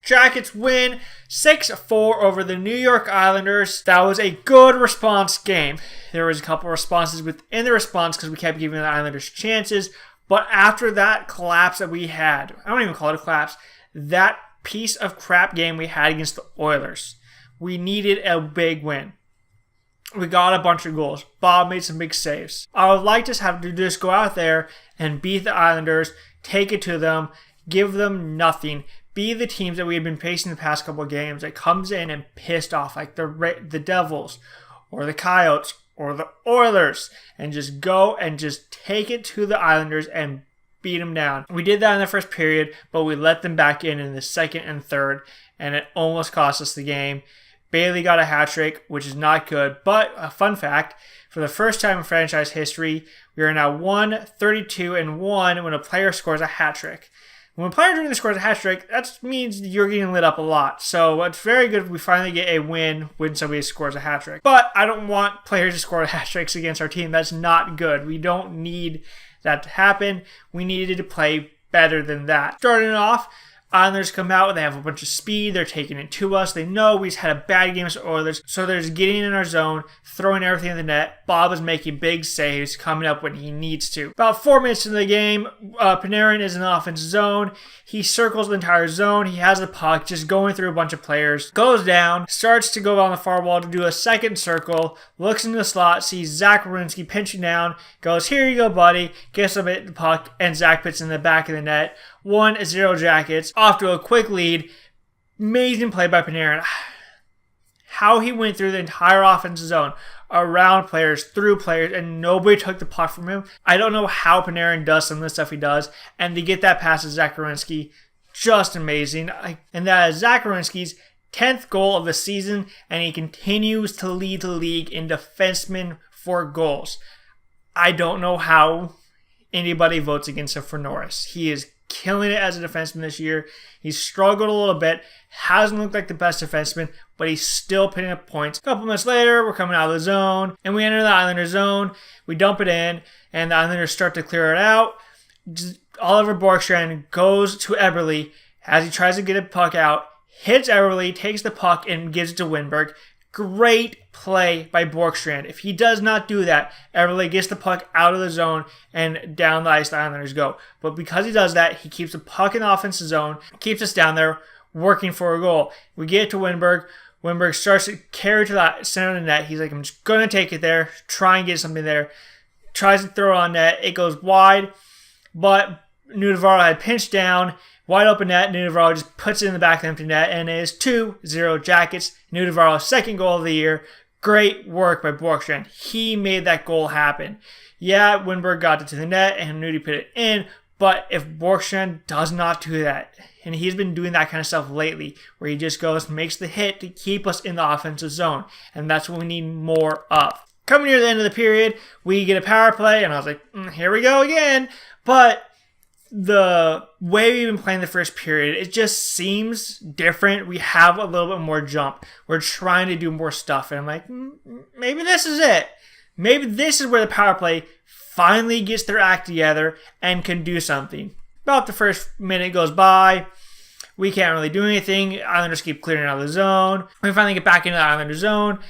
Jackets win 6-4 over the New York Islanders. That was a good response game. There was a couple responses within the response because we kept giving the Islanders chances. But after that collapse that we had, I don't even call it a collapse, that piece of crap game we had against the Oilers, we needed a big win. We got a bunch of goals. Bob made some big saves. I would like to have to just go out there and beat the Islanders, take it to them, give them nothing. Be the teams that we have been facing the past couple of games that comes in and pissed off, like the Devils or the Coyotes or the Oilers, and just go and just take it to the Islanders and beat them down. We did that in the first period, but we let them back in the second and third, and it almost cost us the game. Bailey got a hat trick, which is not good, but a fun fact, for the first time in franchise history, we are now 1-32-1 when a player scores a hat trick. When a player during the scores a hat trick, that means you're getting lit up a lot. So it's very good if we finally get a win when somebody scores a hat trick. But I don't want players to score hat tricks against our team. That's not good. We don't need that to happen. We needed to play better than that. Starting off, Islanders come out, they have a bunch of speed, they're taking it to us, they know we just had a bad game against the Oilers, so they're just getting in our zone, throwing everything in the net. Bob is making big saves, coming up when he needs to. About 4 minutes into the game, Panarin is in the offensive zone, he circles the entire zone, he has the puck, just going through a bunch of players, goes down, starts to go on the far wall to do a second circle, looks into the slot, sees Zach Werenski pinching down, goes, here you go buddy, gets him at the puck, and Zach puts in the back of the net. 1-0 Jackets, off to a quick lead. Amazing play by Panarin. How he went through the entire offensive zone, around players, through players, and nobody took the puck from him. I don't know how Panarin does some of the stuff he does, and to get that past to Zach Werenski, just amazing. And that is Zach Werenski's 10th goal of the season, and he continues to lead the league in defensemen for goals. I don't know how anybody votes against him for Norris. He is killing it as a defenseman this year. He's struggled a little bit, hasn't looked like the best defenseman, but he's still putting up points. A couple minutes later, we're coming out of the zone, and we enter the Islander zone. We dump it in, and the Islanders start to clear it out. Oliver Borkstrand goes to Eberle as he tries to get a puck out, hits Eberle, takes the puck, and gives it to Wennberg. Great play by Borkstrand. If he does not do that, Eberle gets the puck out of the zone and down the ice the Islanders go. But because he does that, he keeps the puck in the offensive zone, keeps us down there, working for a goal. We get it to Wennberg. Wennberg starts to carry to the center of the net. He's like, I'm just going to take it there, try and get something there. Tries to throw it on net. It goes wide, but Nudavaro had pinched down. Wide open net, Nudavaro just puts it in the back of the empty net, and it is 2-0 Jackets. Nudavaro's second goal of the year. Great work by Borkstrand. He made that goal happen. Yeah, Wennberg got it to the net, and Nudie put it in, but if Borkstrand does not do that, and he's been doing that kind of stuff lately, where he just goes and makes the hit to keep us in the offensive zone, and that's what we need more of. Coming near the end of the period, we get a power play, and I was like, here we go again, but the way we've been playing the first period, it just seems different. We have a little bit more jump. We're trying to do more stuff. And I'm like, maybe this is it. Maybe this is where the power play finally gets their act together and can do something. About the first minute goes by. We can't really do anything. Islanders keep clearing out of the zone. We finally get back into the Islander zone.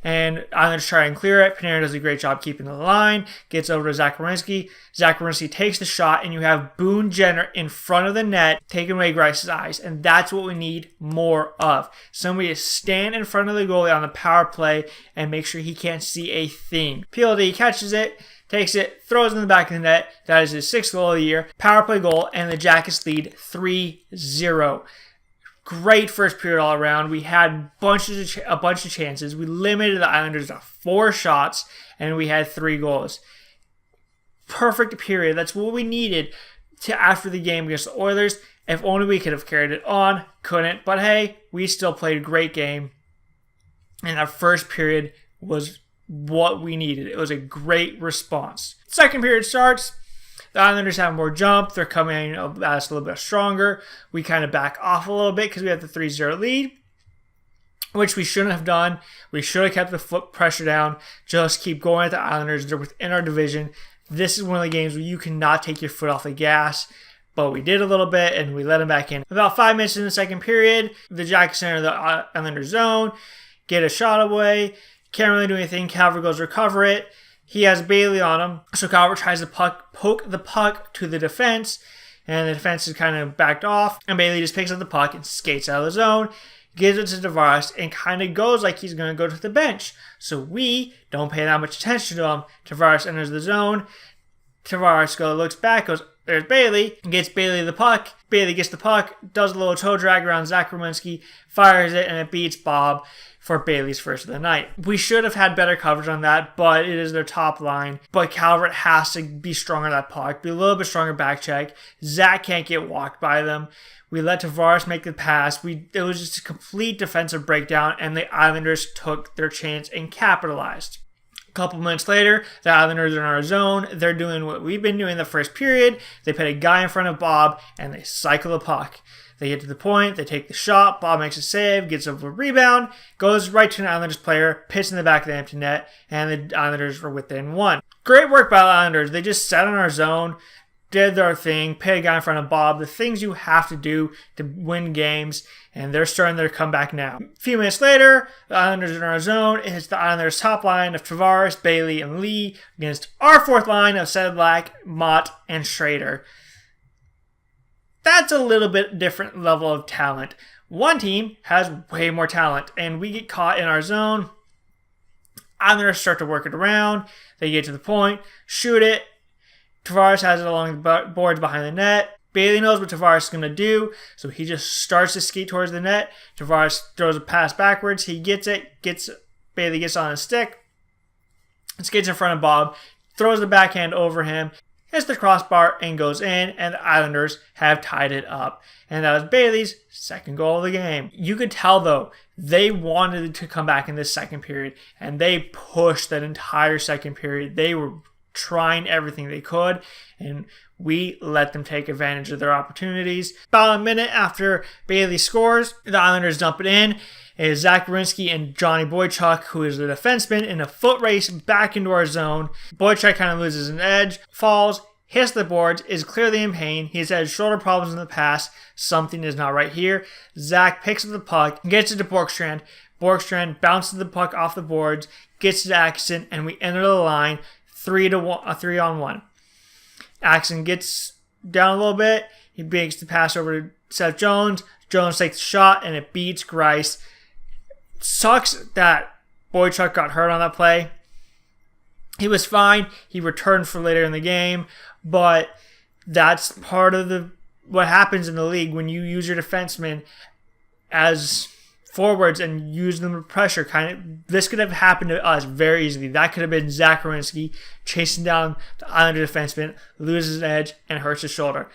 And Islanders try and clear it. Panarin does a great job keeping the line. Gets over to Zach Werenski. Zach Werenski takes the shot, and you have Boone Jenner in front of the net, taking away Grice's eyes. And that's what we need more of. Somebody to stand in front of the goalie on the power play and make sure he can't see a thing. PLD catches it, takes it, throws it in the back of the net. That is his 6th goal of the year. Power play goal, and the Jackets lead 3-0. Great first period all around. We had a bunch of chances. We limited the Islanders to 4 shots, and we had 3 goals. Perfect period. That's what we needed to after the game against the Oilers. If only we could have carried it on. Couldn't. But hey, we still played a great game. And our first period was what we needed. It was a great response. Second period starts. The Islanders have more jump. They're coming at us a little bit stronger. We kind of back off a little bit because we have the 3-0 lead, which we shouldn't have done. We should have kept the foot pressure down. Just keep going at the Islanders. They're within our division. This is one of the games where you cannot take your foot off the gas. but we did a little bit, and we let him back in. About 5 minutes in the second period, the Jackets enter the Islanders zone, get a shot away, can't really do anything. Calvert goes recover it. He has Bailey on him, so Calvert tries to poke the puck to the defense, and the defense is kind of backed off, and Bailey just picks up the puck and skates out of the zone, gives it to Tavares, and kind of goes like he's going to go to the bench. So we don't pay that much attention to him. Tavares enters the zone. Tavares looks back, goes, there's Bailey, gets Bailey the puck. Bailey gets the puck, does a little toe drag around Zach Werenski, fires it, and it beats Bob for Bailey's first of the night. We should have had better coverage on that, but it is their top line. But Calvert has to be stronger on that puck, be a little bit stronger back check. Zach can't get walked by them. We let Tavares make the pass. It was just a complete defensive breakdown, and the Islanders took their chance and capitalized. A couple minutes later, the Islanders are in our zone. They're doing what we've been doing the first period. They put a guy in front of Bob, and they cycle the puck. They get to the point, they take the shot, Bob makes a save, gets a rebound, goes right to an Islanders player, pits in the back of the empty net, and the Islanders were within one. Great work by the Islanders. They just sat in our zone, did their thing, put a guy in front of Bob, the things you have to do to win games, and they're starting their comeback now. A few minutes later, the Islanders are in our zone. It's the Islanders' top line of Tavares, Bailey, and Lee against our fourth line of Sedlak, Mott, and Schrader. That's a little bit different level of talent. One team has way more talent, and we get caught in our zone. Islanders start to work it around. They get to the point, shoot it. Tavares has it along the boards behind the net. Bailey knows what Tavares is going to do, so he just starts to skate towards the net. Tavares throws a pass backwards. He gets it. Bailey gets on his stick. Skates in front of Bob. Throws the backhand over him. Hits the crossbar and goes in, and the Islanders have tied it up. And that was Bailey's second goal of the game. You could tell, though, they wanted to come back in this second period, and they pushed that entire second period. They were trying everything they could, and we let them take advantage of their opportunities. About a minute after Bailey scores, the Islanders dump it in. It is Zach Werenski and Johnny Boychuk, who is the defenseman, in a foot race back into our zone. Boychuk kind of loses an edge, falls, hits the boards, is clearly in pain. He's had shoulder problems in the past. Something is not right here. Zach picks up the puck, gets it to Borkstrand. Borkstrand bounces the puck off the boards, gets it to Atkinson, and we enter the line 3-on-1. Atkinson gets down a little bit. He makes the pass over to Seth Jones. Jones takes the shot, and it beats Grice. Sucks that Boychuk got hurt on that play. He was fine. He returned for later in the game, but that's part of what happens in the league when you use your defensemen as forwards and use them with pressure. This could have happened to us very easily. That could have been Zach Werenski chasing down the Islander defenseman, loses his edge, and hurts his shoulder.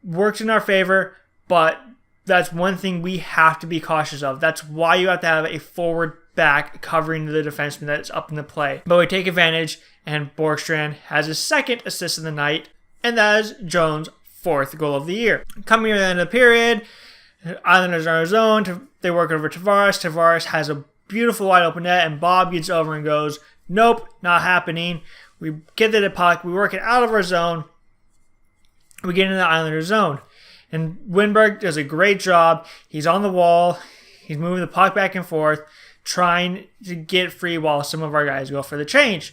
Worked in our favor, but that's one thing we have to be cautious of. That's why you have to have a forward back covering the defenseman that's up in the play. But we take advantage, and Borkstrand has his second assist of the night, and that is Jones' fourth goal of the year. Coming to the end of the period, Islanders are in our zone. They work over Tavares. Tavares has a beautiful wide open net, and Bob gets over and goes, nope, not happening. We get to the puck. We work it out of our zone. We get into the Islanders zone. And Winberg does a great job. He's on the wall. He's moving the puck back and forth, trying to get free while some of our guys go for the change.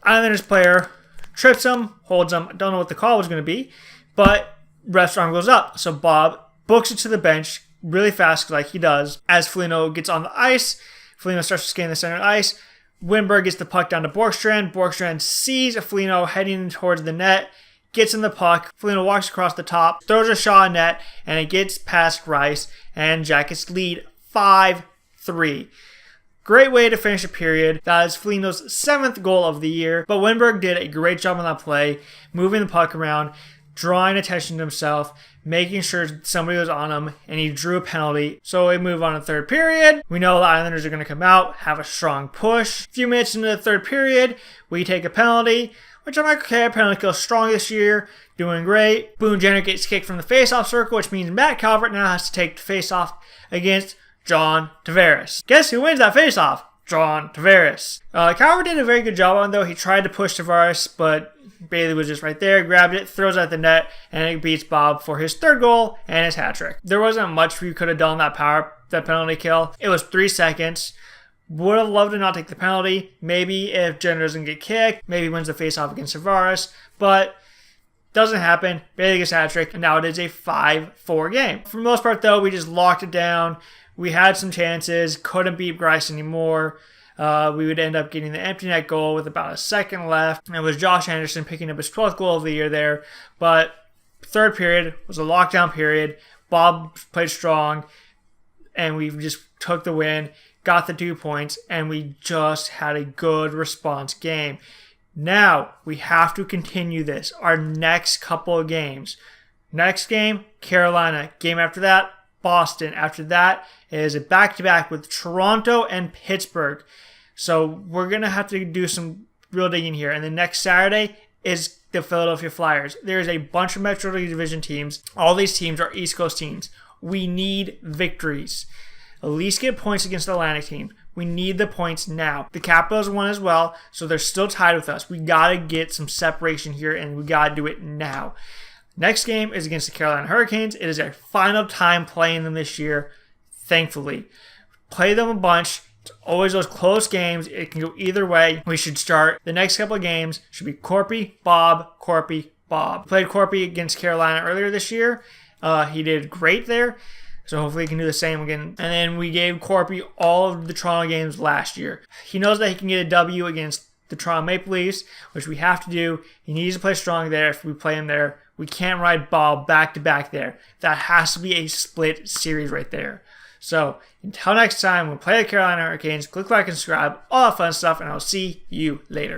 Islanders player trips him, holds him. I don't know what the call was going to be, but ref's arm goes up. So Bob books it to the bench really fast, like he does. As Foligno gets on the ice, Foligno starts to skate the center of the ice. Winberg gets the puck down to Borkstrand. Borkstrand sees Foligno heading towards the net, gets in the puck. Foligno walks across the top, throws a shot in net, and it gets past Rice, and Jackets lead 5-3. Great way to finish a period. That is Foligno's seventh goal of the year, but Winberg did a great job on that play, moving the puck around, drawing attention to himself, making sure somebody was on him, and he drew a penalty. So we move on to the third period. We know the Islanders are going to come out, have a strong push. A few minutes into the third period, we take a penalty, which I'm like, okay, our penalty kill strong this year, doing great. Boone Jenner gets kicked from the face-off circle, which means Matt Calvert now has to take the face-off against John Tavares. Guess who wins that face-off? John Tavares. Calvert did a very good job on, though. He tried to push Tavares, but Bailey was just right there, grabbed it, throws it at the net, and it beats Bob for his third goal and his hat trick. There wasn't much we could have done that penalty kill. It was 3 seconds. Would have loved to not take the penalty. Maybe if Jenner doesn't get kicked, maybe wins the face-off against Tavares, but doesn't happen. Bailey gets a hat trick, and now it is a 5-4 game. For the most part, though, we just locked it down. We had some chances, couldn't beat Bryce anymore. We would end up getting the empty net goal with about a second left. It was Josh Anderson picking up his 12th goal of the year there. But third period was a lockdown period. Bob played strong, and we just took the win, got the 2 points, and we just had a good response game. Now, we have to continue this. Our next couple of games. Next game, Carolina. Game after that, Boston. After that is a back-to-back with Toronto and Pittsburgh. So we're going to have to do some real digging here. And the next Saturday is the Philadelphia Flyers. There's a bunch of Metro League Division teams. All these teams are East Coast teams. We need victories. At least get points against the Atlantic team. We need the points now. The Capitals won as well, so they're still tied with us. We got to get some separation here, and we got to do it now. Next game is against the Carolina Hurricanes. It is our final time playing them this year, thankfully. Play them a bunch. It's always those close games. It can go either way. We should start. The next couple of games should be Corpy, Bob, Corpy, Bob. Played Corpy against Carolina earlier this year. He did great there. So hopefully he can do the same again. And then we gave Corpy all of the Toronto games last year. He knows that he can get a W against the Toronto Maple Leafs, which we have to do. He needs to play strong there if we play him there. We can't ride Bob back-to-back there. That has to be a split series right there. So until next time, we'll play the Carolina Hurricanes. Click like and subscribe, all that fun stuff, and I'll see you later.